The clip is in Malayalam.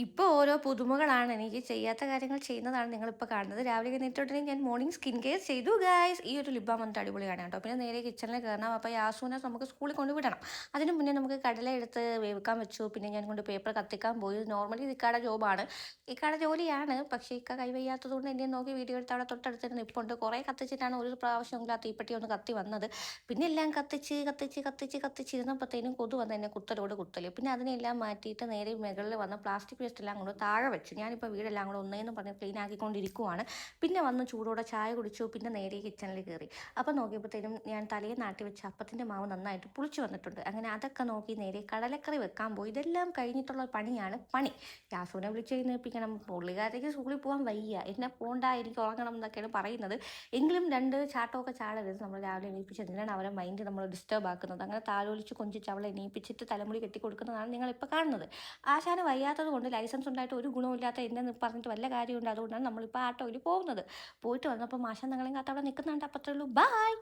ഇപ്പോൾ ഓരോ പുതുമകളാണ് എനിക്ക് ചെയ്യാത്ത കാര്യങ്ങൾ ചെയ്യുന്നതാണ് നിങ്ങളിപ്പോൾ കാണുന്നത്. രാവിലെ എഴുന്നേറ്റ ഞാൻ മോർണിംഗ് സ്കിൻ കെയർ ചെയ്തു ഗായ്സ്. ഈ ഒരു ലിപ് ബാം വന്നിട്ട് അടിപൊളിയാണ് കേട്ടോ. പിന്നെ നേരെ കിച്ചണിൽ കയറണം. അപ്പോൾ യാസൂനെ നമുക്ക് സ്കൂളിൽ കൊണ്ട് വിടണം. അതിന് മുന്നേ നമുക്ക് കടല എടുത്ത് വേവിക്കാൻ വെച്ചു. പിന്നെ ഞാൻ കൊണ്ട് പേപ്പർ കത്തിക്കാൻ പോയി. നോർമലി ഇത് ഇക്കാടെ ജോബാണ്. ഇക്കാടെ ജോലിയാണ്. പക്ഷേ ഇക്ക കൈ വയ്യാത്തത് കൊണ്ട് എന്നെ നോക്കി വീഡിയോ എടുത്ത് അവിടെ തൊട്ടടുത്ത് നിൽപ്പുണ്ട്. കുറേ കത്തിച്ചിട്ടാണ് ഒരു പ്രാവശ്യമെങ്കിലും ആ തീപ്പെട്ടി ഒന്ന് കത്തി വന്നത്. പിന്നെ എല്ലാം കത്തിച്ചിരുന്നപ്പോഴത്തേനും കൊതു വന്ന് എന്നെ കുത്തലോട് കുത്തൽ. പിന്നെ അതിനെല്ലാം മാറ്റിയിട്ട് നേരെ മുകളിൽ വന്ന് പ്ലാസ്റ്റിക് വേസ്റ്റ് എല്ലാം കൊണ്ട് താഴെ വെച്ചു. ഞാനിപ്പോൾ വീടെല്ലാം കൂടെ ഒന്നേന്ന് പറഞ്ഞ് ക്ലീൻ ആക്കിക്കൊണ്ടിരിക്കുവാണ്. പിന്നെ വന്ന് ചൂടോടെ ചായ കുടിച്ചു. പിന്നെ നേരെ കിച്ചണിൽ കയറി. അപ്പോൾ നോക്കിയപ്പോഴത്തേനും ഞാൻ തലയിൽ നാട്ടി വെച്ച അപ്പത്തിൻ്റെ മാവ് നന്നായിട്ട് പുളിച്ചു വന്നിട്ടുണ്ട്. അങ്ങനെ അതൊക്കെ നോക്കി നേരെ കടലക്കറി വെക്കാൻ പോയി. ഇതെല്ലാം കഴിഞ്ഞിട്ടുള്ള പണിയാണ് പണി. യാസൂനെ വിളിച്ച് എഴുന്നേൽപ്പിക്കണം. പുള്ളിക്കാരത്തേക്ക് സ്കൂളിൽ പോകാൻ വയ്യ. എന്നെ പോണ്ട, എനിക്ക് ഉറങ്ങണം എന്നൊക്കെയാണ് പറയുന്നത്. എങ്കിലും രണ്ട് ചാട്ടമൊക്കെ ചാടരുത്. നമ്മൾ രാവിലെ എണീപ്പിച്ച് എന്തിനാണ് അവരെ മൈൻഡ് നമ്മൾ ഡിസ്റ്റർബ് ആക്കുന്നത്. അങ്ങനെ താലോലിച്ച് കൊഞ്ചിച്ച് അവളെ എണീപ്പിച്ചിട്ട് തലമുടി കെട്ടി കൊടുക്കുന്നതാണ് നിങ്ങളിപ്പോൾ കാണുന്നത്. ആശാന് വയ്യാത്തത് കൊണ്ട് ലൈസൻസ് ഉണ്ടായിട്ട് ഒരു ഗുണമില്ലാത്ത എന്നെ പറഞ്ഞിട്ട് വല്ല കാര്യമുണ്ട്. അതുകൊണ്ടാണ് നമ്മളിപ്പോൾ ആട്ടോയിൽ പോകുന്നത്. പോയിട്ട് വന്നപ്പോൾ ആശാൻ ഞങ്ങളെയും കാത്ത് അവിടെ നിൽക്കുന്നുണ്ട്. അപ്പത്രേ ഉള്ളൂ. ബൈ.